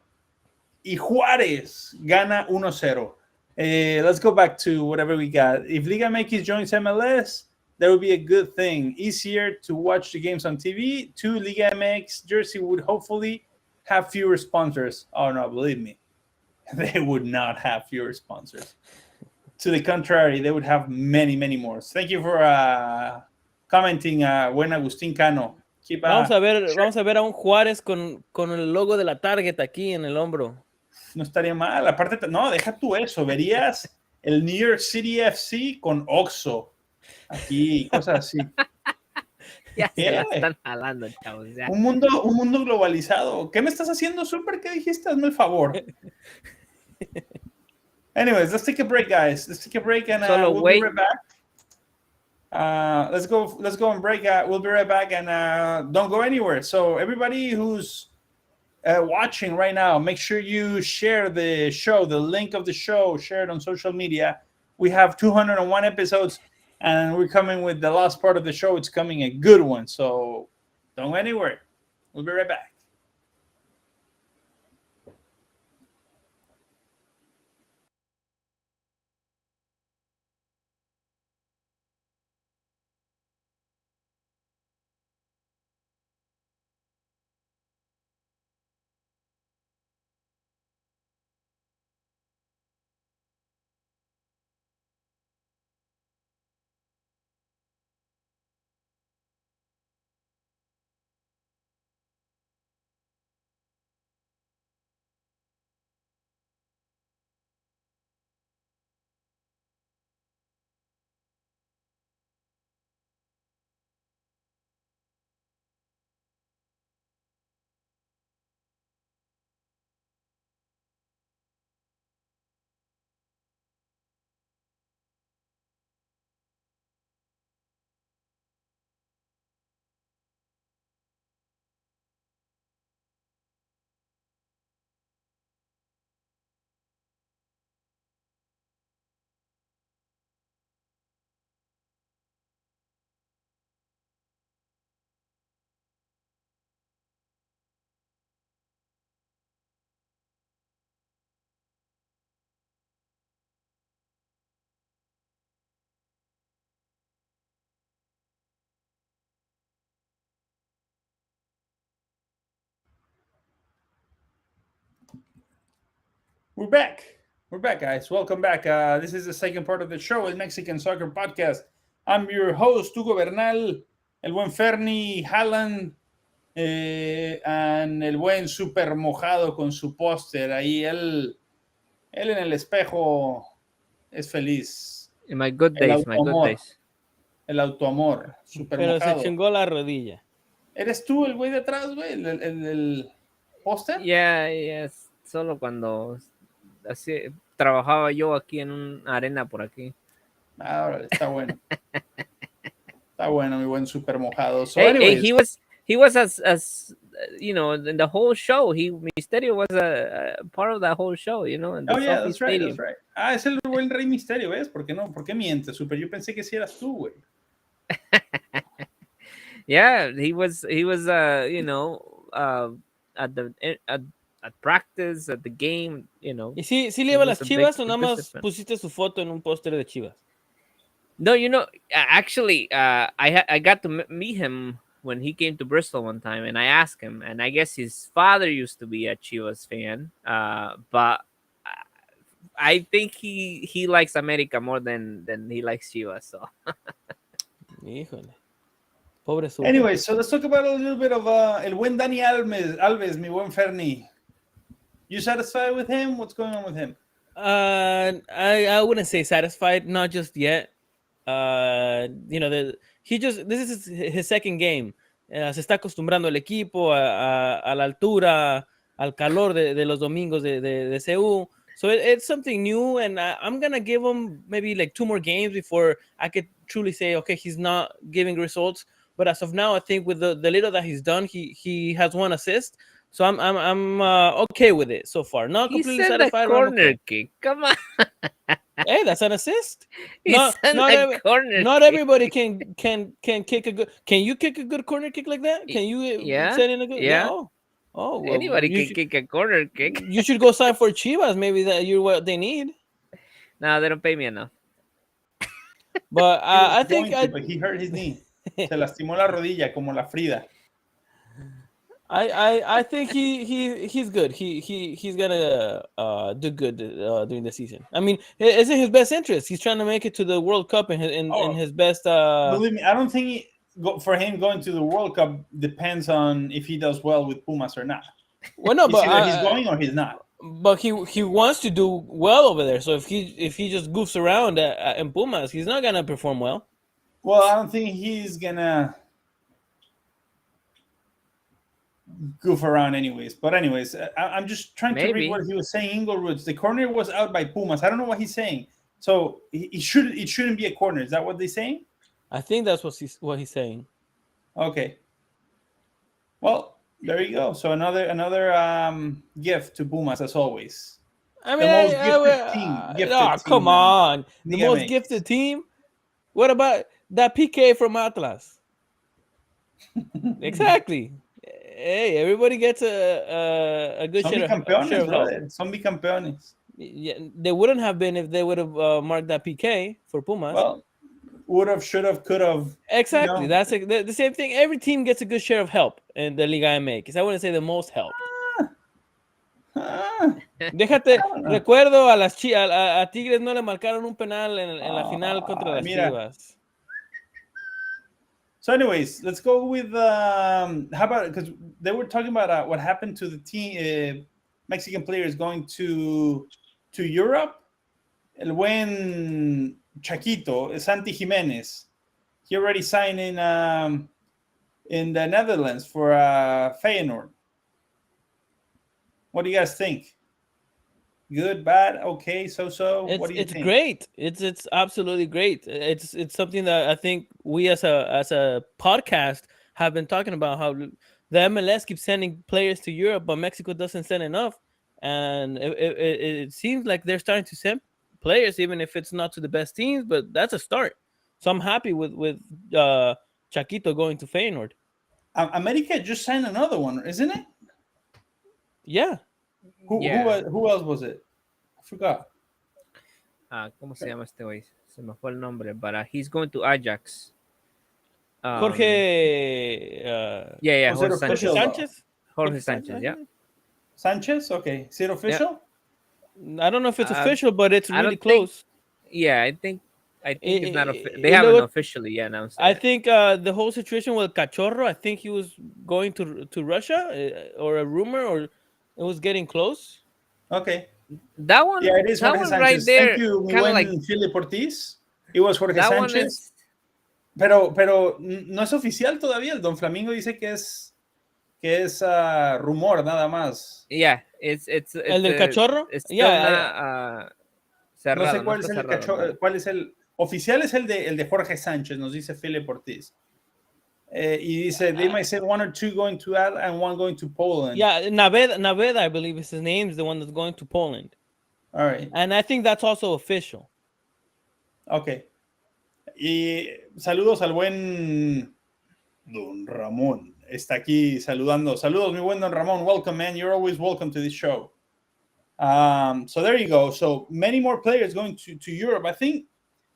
Y Juárez gana 1-0. Let's go back to whatever we got. If Liga MX joins MLS, that would be a good thing. Easier to watch the games on TV. 2, Liga MX jersey would hopefully have fewer sponsors. Oh, no, believe me. They would not have fewer sponsors. To the contrary, they would have many, many more. Thank you for commenting, buen Agustín Cano. Vamos a ver a un Juárez con el logo de la Target aquí en el hombro. No estaría mal. Aparte, no, deja tú eso. Verías el New York City FC con Oxxo. Aquí, cosas así. Ya se la están jalando, chavos. Ya. Un mundo globalizado. ¿Qué me estás haciendo, Super? ¿Qué dijiste? Hazme el favor. Anyways, let's take a break, guys. Let's take a break and we'll be right back. Let's go and break. We'll be right back and don't go anywhere. So everybody who's watching right now, make sure you share the show, the link of the show, share it on social media. We have 201 episodes and we're coming with the last part of the show. It's coming a good one. So don't go anywhere. We'll be right back. We're back, guys. Welcome back. This is the second part of the show, El Mexican Soccer Podcast. I'm your host, Hugo Bernal, el buen Fernie, Hallan, And el buen Super Mojado con su póster ahí, él en el espejo es feliz. In my good days, my good days. El autoamor, Super Pero Mojado. se chingó la rodilla. ¿Eres tú el güey de atrás, güey? ¿El póster? Yeah, solo cuando así trabajaba yo aquí en una arena por aquí. Ahora está bueno. Está bueno, mi buen Super Mojado. So, Hey, anyways, he was as you know, in the whole show. Misterio was a part of that whole show, you know, in the yeah, SoFi that's right, Stadium. that's right. Ah, es el buen Rey Misterio, ¿ves? ¿Por qué no? ¿Por qué mientes, Super? Yo pensé que sí eras tú, güey. Yeah, he was you know, at the at practice, at the game, you know. ¿Y sí le iba a las Chivas o nada más pusiste su foto en un póster de Chivas? No, you know, actually, I got to meet him when he came to Bristol one time, and I asked him, and I guess his father used to be a Chivas fan, but I think he likes America more than he likes Chivas. So, híjole, pobre Super. Anyway, so let's talk about a little bit of el buen Dani Alves, mi buen Fernie. You satisfied with him? What's going on with him? I wouldn't say satisfied, not just yet. You know, this is his second game. Se está acostumbrando el equipo a la altura, al calor de los domingos de CU. So it's something new, and I'm going to give him maybe like 2 more games before I could truly say, okay, he's not giving results. But as of now, I think with the little that he's done, he has 1 assist. So I'm okay with it so far. Not completely satisfied. A corner kick. Come on. Hey, that's an assist. Not everybody can kick a good. Can you kick a good corner kick like that? Can you send in a good? Yeah. Oh, well, anybody can kick a corner kick. You should go sign for Chivas. Maybe you're what they need. No, they don't pay me enough. But I think but he hurt his knee. Se lastimó la rodilla como la Frida. I think he's good. He's gonna do good during the season. I mean, it's in his best interest. He's trying to make it to the World Cup in his best. Believe me, I don't think for him going to the World Cup depends on if he does well with Pumas or not. Well, no, but either he's going or he's not. But he wants to do well over there. So if he just goofs around in Pumas, he's not gonna perform well. Well, I don't think he's gonna goof around anyways. But anyways, I'm just trying to read what he was saying. Inglewood, the corner was out by Pumas. I don't know what he's saying. So it shouldn't be a corner. Is that what they're saying? I think that's what he's saying. Okay. Well, there you go. So another gift to Pumas as always. I mean, the most gifted team. Come on, the most gifted team. What about that PK from Atlas? Exactly. Hey, everybody gets a good share of help. Son bicampeones. Yeah, they wouldn't have been if they would have marked that PK for Pumas. Well, would have, should have, could have. Exactly. You know? That's the same thing. Every team gets a good share of help in the Liga MX. I wouldn't say the most help. Déjate, recuerdo a Tigres no le marcaron un penal en la final contra las Chivas. So anyways, let's go with how about, because they were talking about what happened to the team, Mexican players going to Europe. El buen Chaquito, Santi Jimenez, he already signed in the Netherlands for Feyenoord. What do you guys think? Good, bad, okay, so? What do you think? It's great. It's absolutely great. It's something that I think we as a podcast have been talking about, how the MLS keeps sending players to Europe, but Mexico doesn't send enough. And it seems like they're starting to send players, even if it's not to the best teams, but that's a start. So I'm happy with Chaquito going to Feyenoord. America just signed another one, isn't it? Yeah. Who else was it? I forgot. ¿Cómo se llama este güey? Se me fue el nombre, but he's going to Ajax. Jorge. Jorge Sanchez. Jorge Sanchez, yeah. Sanchez, okay. Is it official? Yeah. I don't know if it's official, but it's really close. I think I think it's not. They haven't officially announced it. I think the whole situation with Cachorro. I think he was going to Russia, or a rumor, or it was getting close. Okay. That one. Yeah, it is Jorge Sanchez. Right there, Thank you, mi buen Philip Ortiz. It was Jorge that Sánchez. One is... Pero no es oficial todavía. El Don Flamingo dice que es rumor nada más. Yeah, it's el del Cachorro. It's still not, cerrado, no sé cuál no es el cerrado, Cachorro, cuál es el oficial, es el de Jorge Sánchez, nos dice Philip Ortiz. Y dice, they might say 1 or 2 going to add and 1 going to Poland. Yeah, Naveda, I believe is his name, is the one that's going to Poland. All right. And I think that's also official. Okay. Y saludos al buen Don Ramón. Está aquí saludando. Saludos, mi buen Don Ramón. Welcome, man. You're always welcome to this show. So there you go. So many more players going to Europe. I think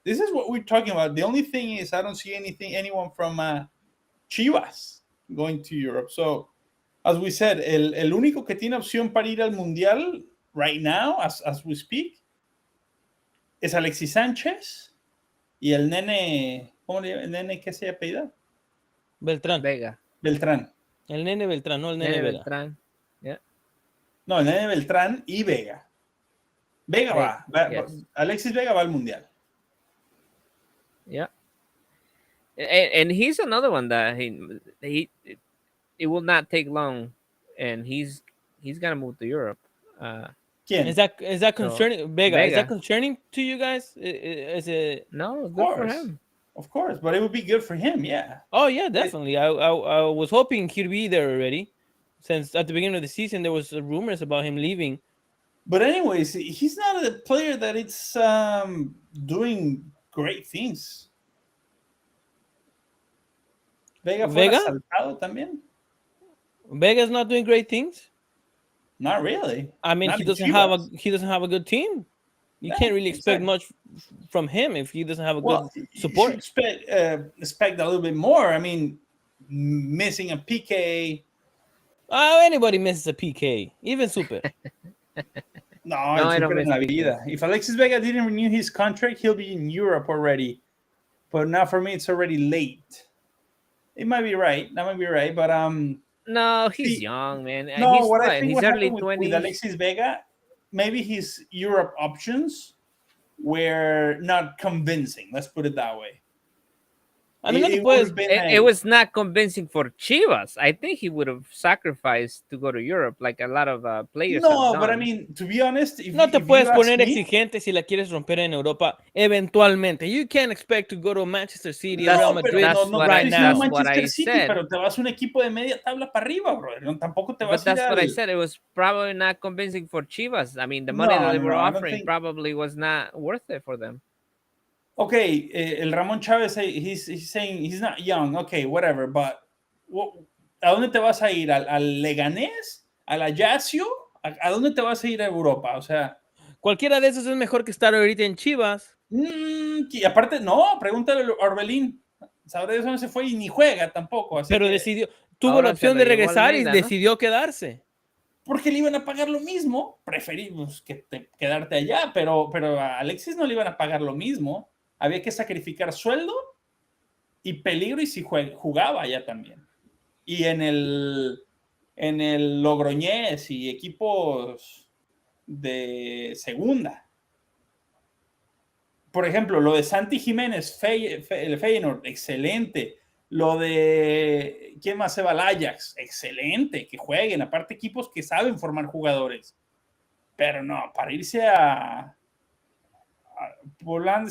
this is what we're talking about. The only thing is I don't see anyone from Chivas going to Europe. So as we said, el único que tiene opción para ir al Mundial right now, as we speak, es Alexis Sánchez y el nene, ¿cómo le llama? El nene que se apellida? Beltrán. Beltrán. El nene Beltrán, no el nene Beltrán. Yeah. No, el nene Beltrán y Vega. Vega va. Yes. Alexis Vega va al Mundial. Yeah. And he's another one that it will not take long, and he's gonna move to Europe. ¿Quién? Is that concerning? So, Vega, is that concerning to you guys? Is it? No, good for him. Of course, but it would be good for him, yeah. Oh yeah, definitely. I was hoping he'd be there already, since at the beginning of the season there was rumors about him leaving. But anyways, he's not a player that it's doing great things. Vega saltado también. Vega's not doing great things. Not really. I mean, he doesn't have a good team. You can't really expect much from him if he doesn't have a good support. You should expect a little bit more. I mean, missing a PK. Anybody misses a PK, even Super. No, I don't miss vida. If Alexis Vega didn't renew his contract, he'll be in Europe already. But now for me, it's already late. It might be right. That might be right. But no, he's young, man. No, He's early 20s. With Alexis Vega, maybe his Europe options were not convincing. Let's put it that way. I mean, it was not convincing for Chivas. I think he would have sacrificed to go to Europe, like a lot of players. No, but I mean, to be honest, no te puedes poner exigente si la quieres romper en Europa. Eventualmente, you can't expect to go to Manchester City, Real Madrid right now. That's what I said. Pero te vas a un equipo de media tabla para arriba, bro. No, tampoco te vas. But that's what I said. It was probably not convincing for Chivas. I mean, the money that they were offering probably was not worth it for them. Okay, el Ramón Chávez, he's saying he's not young. Okay, whatever, but ¿a dónde te vas a ir? ¿Al Leganés? ¿Al Ajaccio? ¿A dónde te vas a ir a Europa? O sea, cualquiera de esos es mejor que estar ahorita en Chivas. Y aparte, no, pregúntale a Orbelín. Sabrá de eso no se fue y ni juega tampoco. Así pero tuvo la opción de regresar y decidió quedarse. Porque le iban a pagar lo mismo. Preferimos quedarte allá, pero a Alexis no le iban a pagar lo mismo. Había que sacrificar sueldo y peligro y si jugaba ya también. Y en el Logroñés y equipos de segunda. Por ejemplo, lo de Santi Jiménez, el Feyenoord, excelente. Lo de, ¿quién más se va al Ajax? Excelente, que jueguen. Aparte, equipos que saben formar jugadores. Pero no, para irse a Holanda,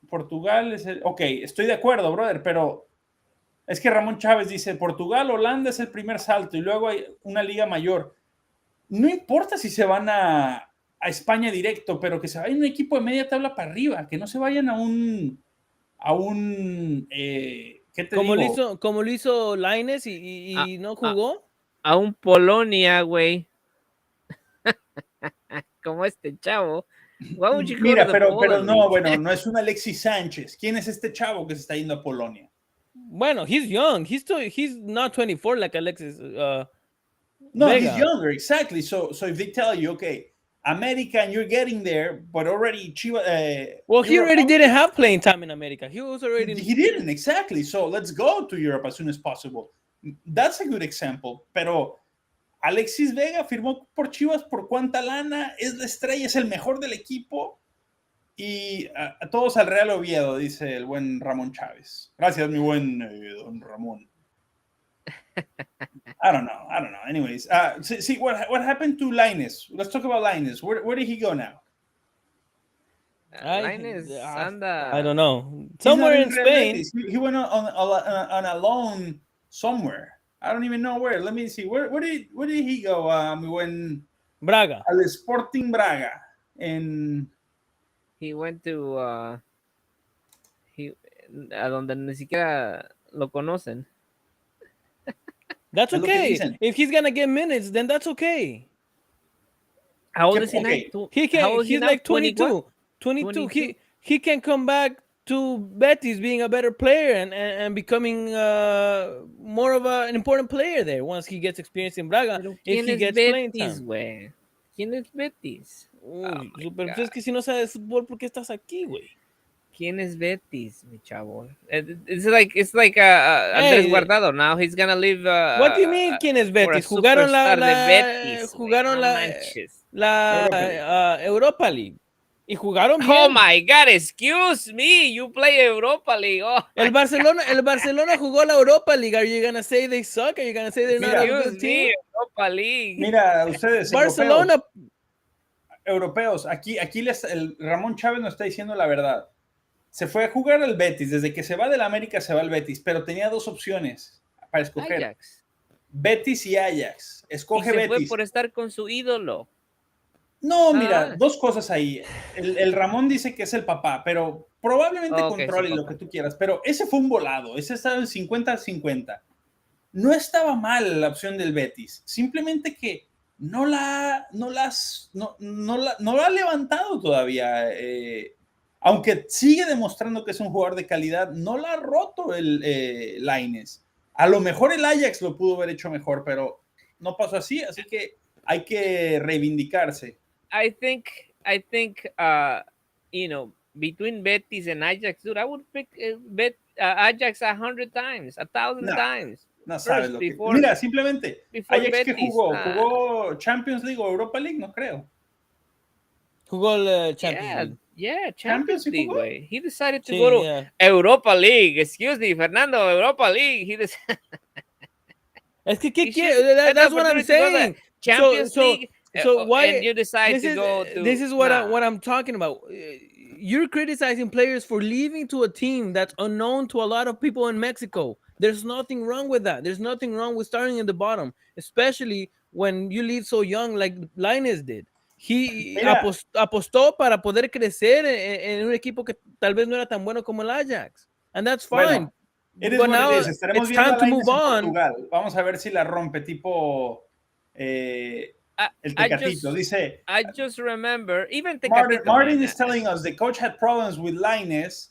Portugal es el... Ok, estoy de acuerdo, brother, pero es que Ramón Chávez dice, Portugal, Holanda es el primer salto y luego hay una liga mayor. No importa si se van a España directo, pero que se vayan a un equipo de media tabla para arriba, que no se vayan a un ¿qué te digo? Como lo hizo Lainez y no jugó. A un Polonia, güey. Como este chavo. Mira, pero no, bueno, no es un Alexis Sánchez. ¿Quién es este chavo que se está yendo a Polonia? Bueno, he's young. He's not 24 like Alexis. No, Vega. He's younger, exactly. So if they tell you, okay, America and you're getting there, but already Chivas. Well, he already didn't have playing time in America. He was already. He didn't, exactly. So let's go to Europe as soon as possible. That's a good example. Pero Alexis Vega firmó por Chivas por cuánta lana, es la estrella, es el mejor del equipo. Y a todos al Real Oviedo, dice el buen Ramón Chávez. Gracias, mi buen don Ramón. I don't know. Anyways, see what happened to Lainez. Let's talk about Lainez. Where did he go now? Lainez anda. I don't know. Somewhere in Spain. He went on a loan somewhere. I don't even know where. Let me see. Where did he go? When Braga. Al Sporting Braga. He went to a donde ni siquiera lo conocen. That's okay. If he's gonna get minutes, then that's okay. How old is he now? He's like 22. 22. He can come back to Betis being a better player and becoming more of an important player there once he gets experience in Braga. If he gets playing time. Güey? ¿Quién es Betis? Pero es que si no sabes fútbol, ¿por qué estás aquí, güey? ¿Quién es Betis, mi chavo? It's like Andrés Guardado. Now he's gonna leave. What do you mean, ¿quién es Betis? Jugaron la Europa League. Y jugaron bien. Oh my God, excuse me, you play Europa League. Oh, el Barcelona jugó la Europa League. Are you gonna say they suck? Are you gonna say they're not a good team? Europa League. Mira, ustedes Barcelona europeos, aquí el Ramón Chávez nos está diciendo la verdad. Se fue a jugar al Betis, desde que se va del América se va al Betis, pero tenía dos opciones para escoger. Ajax. Betis y Ajax. Escoge Betis. Fue por estar con su ídolo. No, mira, dos cosas ahí. El Ramón dice que es el papá, pero probablemente controle lo que tú quieras, pero ese fue un volado, ese estaba en 50-50. No estaba mal la opción del Betis, simplemente que no la ha levantado todavía. Aunque sigue demostrando que es un jugador de calidad, no la ha roto el Lainez. A lo mejor el Ajax lo pudo haber hecho mejor, pero no pasó así que hay que reivindicarse. I think between Betis and Ajax, dude, I would pick Ajax 100 times, 1,000 times. No sabes lo que... Mira, simplemente, Ajax Betis, que jugó Champions League o Europa League, no creo. Jugó el Champions League. Yeah, Champions League, güey. He decided to go to Europa League. Excuse me, Fernando, Europa League. Es que, ¿qué quiere? That's what I'm saying. Champions League. So why? And you decide to go to... This is what I'm talking about. You're criticizing players for leaving to a team that's unknown to a lot of people in Mexico. There's nothing wrong with that. There's nothing wrong with starting in the bottom, especially when you leave so young like Lainez did. He apostó para poder crecer en un equipo que tal vez no era tan bueno como el Ajax. And that's fine. Bueno, but now it's time to move on. Vamos a ver si la rompe, tipo el Tecatito. Dice, I just remember, even Tecatito. Martin is telling us the coach had problems with Lainez,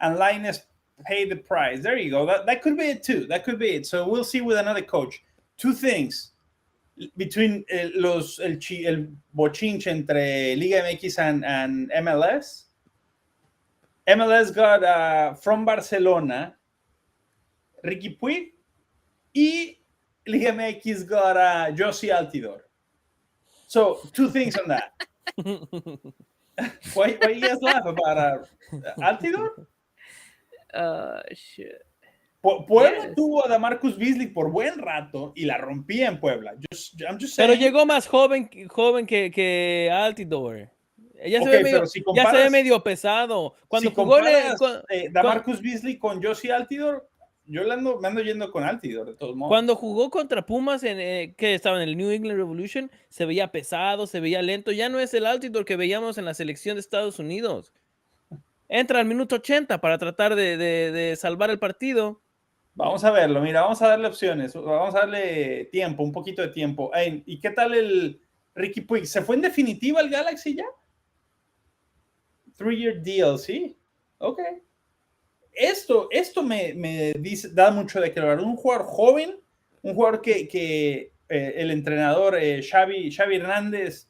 and Lainez paid the price. There you go. That could be it too. That could be it. So we'll see with another coach. Two things. Between el bochinche entre Liga MX and MLS. MLS got from Barcelona Ricky Puig, y Liga MX got Josie Altidore. So two things on that. Why you guys laugh about Altidore? Shit. Puebla tuvo a Damarcus Beasley por buen rato y la rompía en Puebla. I'm just saying. Pero llegó más joven que Altidore. Ya se ve medio pesado. Cuando si jugó Damarcus Beasley con Josie Altidore, yo me ando yendo con Altidore de todos modos. Cuando jugó contra Pumas que estaba en el New England Revolution, se veía pesado, se veía lento. Ya no es el Altidore que veíamos en la selección de Estados Unidos. Entra al minuto 80 para tratar de salvar el partido. Vamos a verlo, mira, vamos a darle opciones, vamos a darle tiempo, un poquito de tiempo. ¿Y qué tal el Ricky Puig? ¿Se fue en definitiva al Galaxy ya? 3-year deal, ¿sí? Ok. Esto me dice, da mucho de que hablar. Un jugador joven, un jugador que el entrenador Xavi Hernández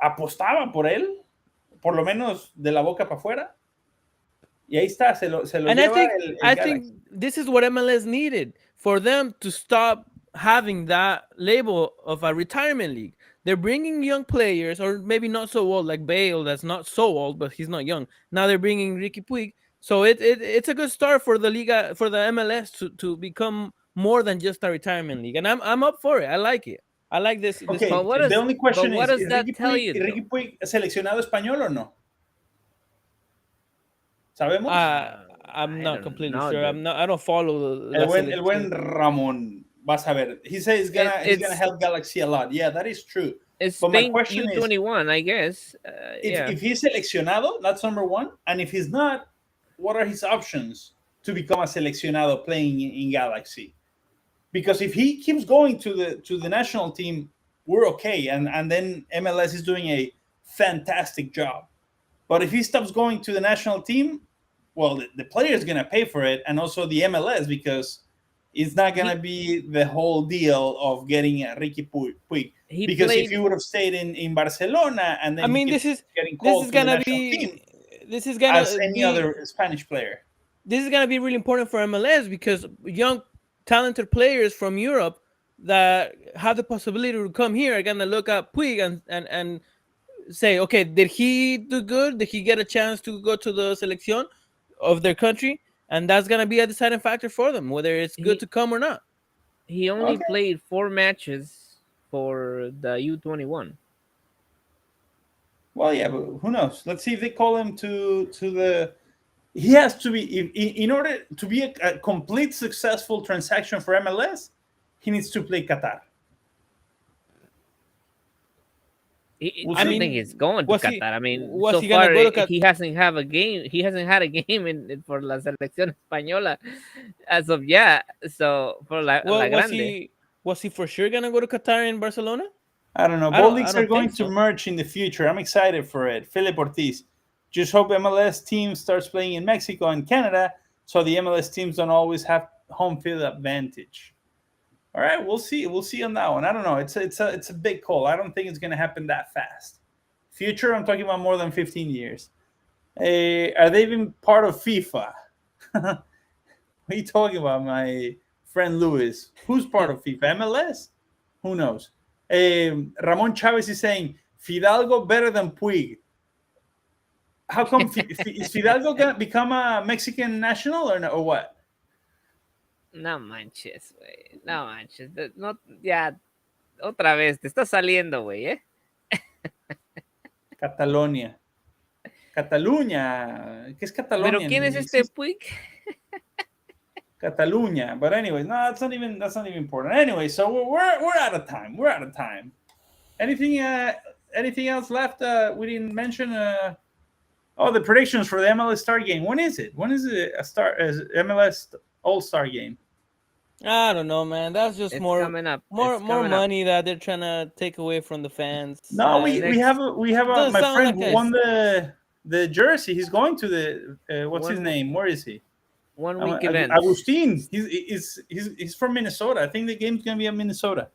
apostaba por él, por lo menos de la boca para afuera. Y ahí está, se lo and lleva I think this is what MLS needed, for them to stop having that label of a retirement league. They're bringing young players, or maybe not so old, like Bale, that's not so old, but he's not young. Now they're bringing Ricky Puig. So it's a good start for the Liga, for the MLS to become more than just a retirement league. And I'm up for it. I like it. I like this. Okay, this the only question what is does that tell you? Ricky Puig seleccionado español o no? ¿Sabemos? I'm not completely know, sure. dude. I don't follow el buen Ramón. Vas a ver. He says he's gonna help Galaxy a lot. Yeah, that is true. It's but Spain my question U21, I guess. If he's seleccionado, that's number one. And if he's not, what are his options to become a seleccionado playing in Galaxy? Because if he keeps going to the national team, we're okay. And then MLS is doing a fantastic job. But if he stops going to the national team, well, the player is going to pay for it, and also the MLS, because it's not going to be the whole deal of getting Ricky Puig. Because if he would have stayed in Barcelona, and then this is getting called to the national team, this is gonna as any other Spanish player. This is gonna be really important for MLS, because young, talented players from Europe that have the possibility to come here are gonna look at Puig and say, okay, did he do good? Did he get a chance to go to the selección of their country? And that's gonna be a deciding factor for them, whether it's good to come or not. He only played 4 matches for the U21. Well, yeah, but who knows? Let's see if they call him to the. He has to be, in order to be a complete successful transaction for MLS, he needs to play Qatar. I don't think he's going to Qatar. I mean, so he far go to he hasn't had a game. He hasn't had a game for la selección española as of yet. So for la grande. Was he for sure gonna go to Qatar and Barcelona? I don't know. Both leagues are going to merge in the future. I'm excited for it. Philip Ortiz. Just hope MLS team starts playing in Mexico and Canada, so the MLS teams don't always have home field advantage. All right, we'll see. We'll see on that one. I don't know. It's a big call. I don't think it's going to happen that fast. Future, I'm talking about more than 15 years. Are they even part of FIFA? What are you talking about, my friend Luis? Who's part of FIFA? MLS? Who knows? Ramon Chavez is saying, Fidalgo better than Puig. How come? Is Fidalgo going to become a Mexican national or what? No manches, güey. No manches. No, ya, otra vez, te está saliendo, güey, ¿eh? Cataluña. ¿Qué es Cataluña? ¿Pero quién es este Puig? Cataluña. But anyways, no, that's not even important. Anyway, so we're out of time. We're out of time. Anything else left? We didn't mention. The predictions for the MLS Star game. When is it? When is it MLS All-Star game? I don't know, man. That's just more money that they're trying to take away from the fans. No, we have my friend who won the jersey. He's going to the what's his name? Where is he? 1 week event. Agustin. He's from Minnesota. I think the game's gonna be in Minnesota.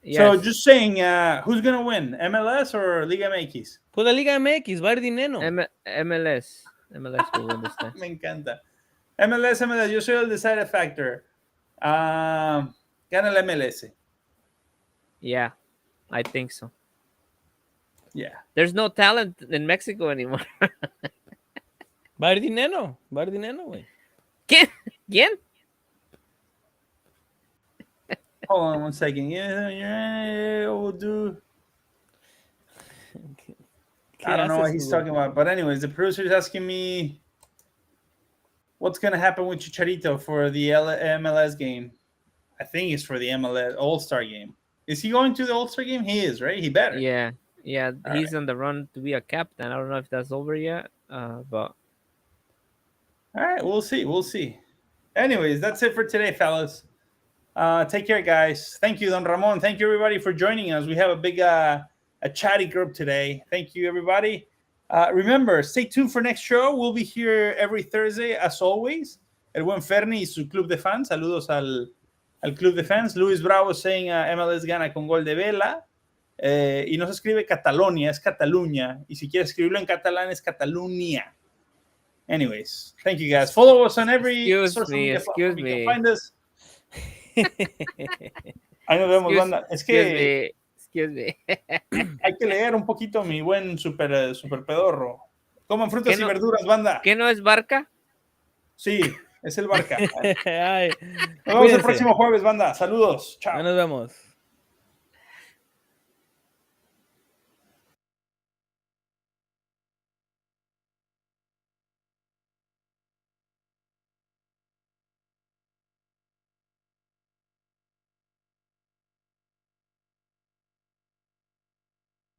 Yes. So just saying, who's gonna win, MLS or Liga MX? Pues la Liga MX, va a haber dinero. MLS will win this time. Me encanta. MLS. Yo soy el deciding factor. Gana la MLS. Yeah, I think so. Yeah. There's no talent in Mexico anymore. Va a haber dinero, güey. ¿Quién? Hold on 1 second. Yeah, we'll do. I don't know what he's talking about. But anyways, the producer is asking me what's going to happen with Chicharito for the MLS game. I think it's for the MLS All-Star game. Is he going to the All-Star game? He is, right? He better. Yeah. He's on the run to be a captain. I don't know if that's over yet, but... All right, we'll see. Anyways, that's it for today, fellas. Take care, guys. Thank you, Don Ramon. Thank you, everybody, for joining us. We have a big a chatty group today. Thank you, everybody. Remember, stay tuned for next show. We'll be here every Thursday, as always. El buen Ferni y su club de fans. Saludos al club de fans. Luis Bravo saying MLS gana con gol de Vela. Y no se escribe Catalonia, es Cataluña. Y si quieres escribirlo en catalán, es Catalunya. Anyways, thank you guys. Follow us on every social media platform you can find us. Ahí nos vemos, banda. Es que hay que leer un poquito, mi buen super pedorro. Coman frutas y verduras, banda. ¿Qué no es barca? Sí, es el barca. Nos vemos el próximo jueves, banda. Saludos. Chao. Nos vemos.